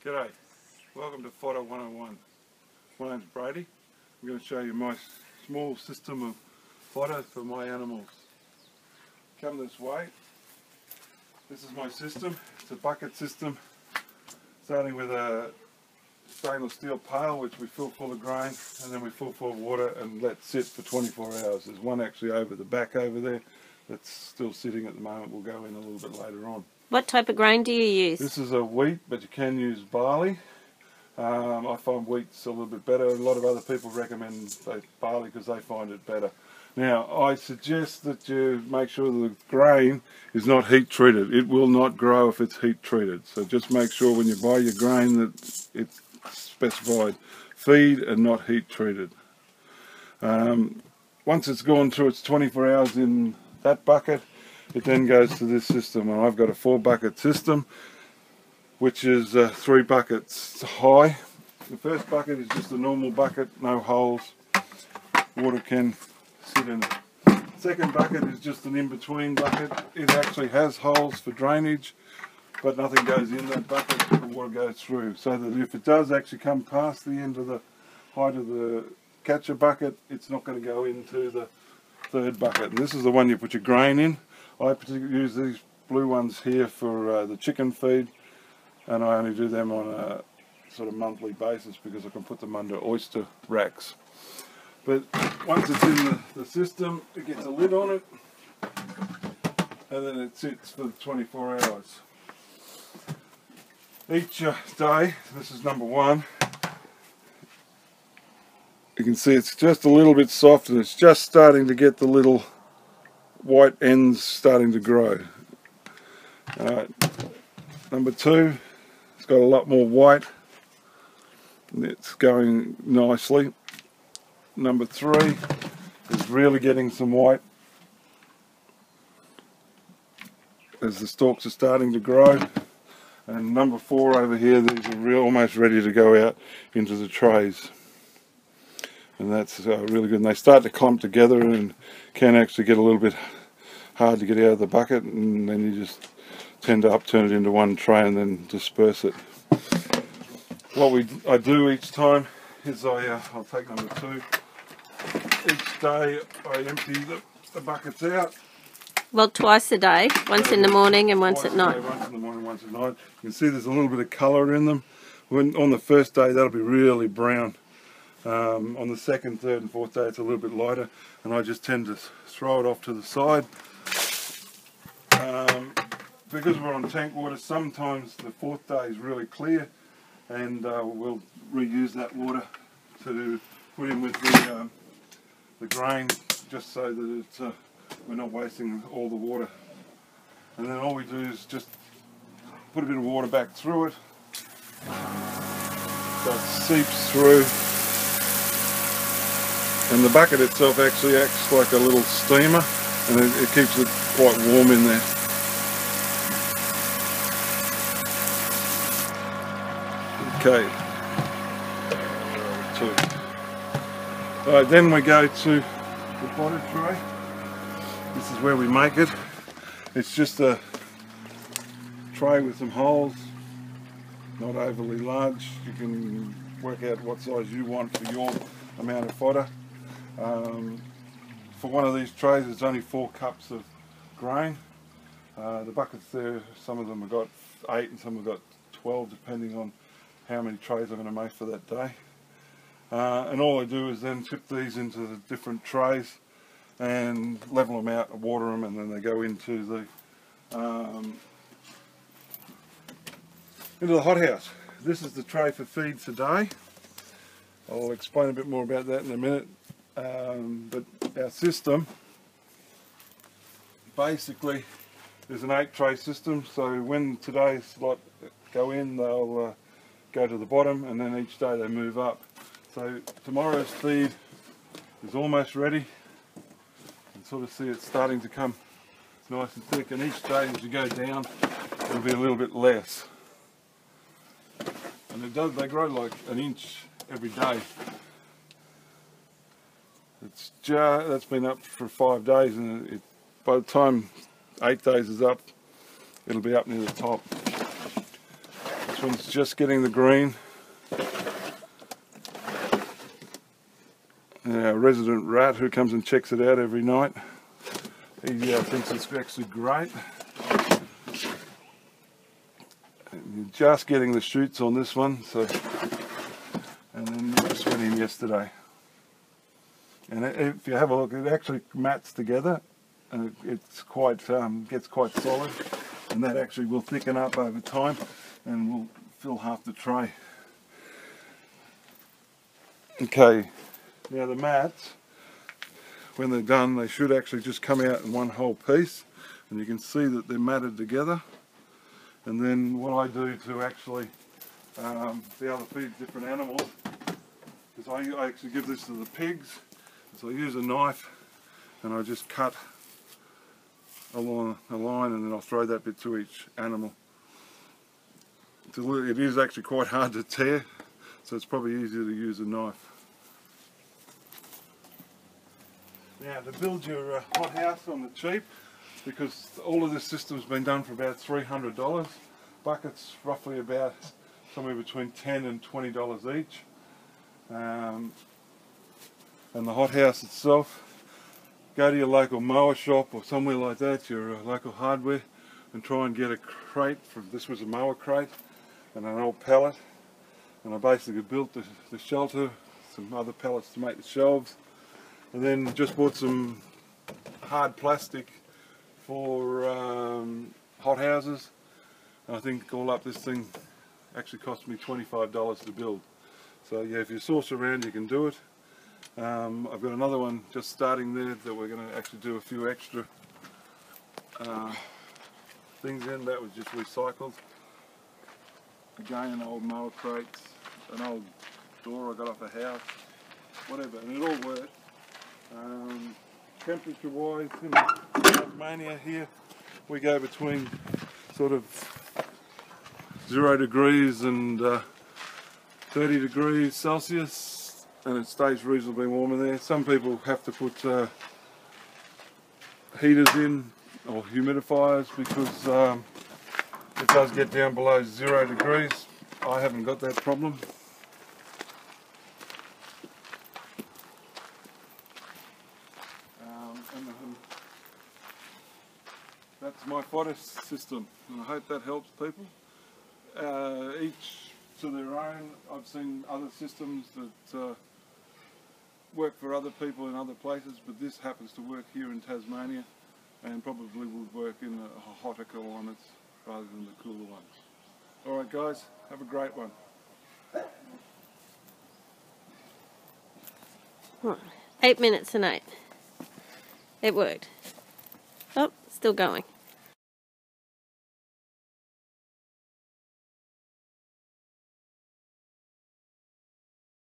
G'day, welcome to Fodder 101. My name's Brady. I'm going to show you my small system of fodder for my animals. Come this way. This is my system. It's a bucket system, starting with a stainless steel pail which we fill full of grain, and then we fill full of water and let sit for 24 hours. There's one actually over the back over there that's still sitting at the moment. We'll go in a little bit later on. What type of grain do you use? This is a wheat, but you can use barley. I find wheat's a little bit better. A lot of other people recommend barley because they find it better. Now, I suggest that you make sure the grain is not heat treated. It will not grow if it's heat treated. So just make sure when you buy your grain that it's specified feed and not heat treated. Once it's gone through its 24 hours in that bucket, it then goes to this system, and I've got a 4-bucket system which is 3 buckets high. The first bucket is just a normal bucket, no holes, water can sit in it. Second bucket is just an in-between bucket. It actually has holes for drainage, but nothing goes in that bucket, the water goes through, so that if it does actually come past the end of the height of the catcher bucket, it's not going to go into the third bucket. And this is the one you put your grain in. I particularly use these blue ones here for the chicken feed, and I only do them on a sort of monthly basis because I can put them under oyster racks. But once it's in the system, it gets a lid on it, and then it sits for 24 hours. Each day, this is number 1, you can see it's just a little bit soft and it's just starting to get the little white ends starting to grow. Number 2, it's got a lot more white and it's going nicely. Number 3 is really getting some white as the stalks are starting to grow. And number 4 over here, these are almost ready to go out into the trays. And that's really good. And they start to clump together and can actually get a little bit hard to get out of the bucket, and then you just tend to upturn it into one tray and then disperse it. What I do each time is I'll take number 2. Each day I empty the buckets out. Well, twice a day, once in the morning and once at night. Once in the morning, once at night. You can see there's a little bit of colour in them. On the first day that'll be really brown. On the second, third and fourth day it's a little bit lighter, and I just tend to throw it off to the side. Because we're on tank water, sometimes the 4th day is really clear, and we'll reuse that water to put in with the grain, just so that it's, we're not wasting all the water. And then all we do is just put a bit of water back through it so it seeps through. And the bucket itself actually acts like a little steamer, and it keeps it quite warm in there. Okay. Alright, then we go to the fodder tray. This is where we make it. It's just a tray with some holes, not overly large. You can work out what size you want for your amount of fodder. For one of these trays it's only 4 cups of grain. The buckets there, some of them have got 8 and some have got 12, depending on how many trays I'm going to make for that day. And all I do is then tip these into the different trays and level them out, water them, and then they go into the hothouse. This is the tray for feed today. I'll explain a bit more about that in a minute. But our system basically is an 8-tray system, so when today's lot go in, they'll go to the bottom, and then each day they move up. So tomorrow's feed is almost ready. You can sort of see it starting to come nice and thick, and each day as you go down it'll be a little bit less. And they grow like an inch every day. That's been up for 5 days, and by the time 8 days is up, it'll be up near the top. That's one's just getting the green. Our resident rat who comes and checks it out every night. He thinks it's actually great. And you're just getting the shoots on this one, so. And then it just went in yesterday. And if you have a look, it actually mats together, and it's quite gets quite solid, and that actually will thicken up over time, and will fill half the tray. Okay, now the mats, when they're done, they should actually just come out in one whole piece, and you can see that they're matted together. And then what I do to actually be able to feed different animals is I actually give this to the pigs. So I use a knife and I just cut along a line, and then I'll throw that bit to each animal. It is actually quite hard to tear, so it's probably easier to use a knife. Now, to build your hothouse on the cheap, because all of this system's been done for about $300. Buckets roughly about somewhere between $10 and $20 each. And the hothouse itself, go to your local mower shop or somewhere like that, your local hardware, and try and get a crate. This was a mower crate and an old pallet, and I basically built the shelter, some other pallets to make the shelves, and then just bought some hard plastic for hothouses. And I think all up this thing actually cost me $25 to build. So yeah, if you source around, you can do it. I've got another one just starting there that we're going to actually do a few extra things in. That was just recycled. Again, old mower crates, an old door I got off a house, whatever, and it all worked. Temperature wise, in Tasmania here, we go between sort of 0 degrees and 30 degrees Celsius. And it stays reasonably warm in there. Some people have to put heaters in or humidifiers because it does get down below 0 degrees. I haven't got that problem. And that's my fodder system, and I hope that helps people. Each to their own. I've seen other systems that work for other people in other places, but this happens to work here in Tasmania and probably would work in the hotter climates rather than the cooler ones. Alright guys, have a great one. 8 minutes and 8. It worked. Oh, still going.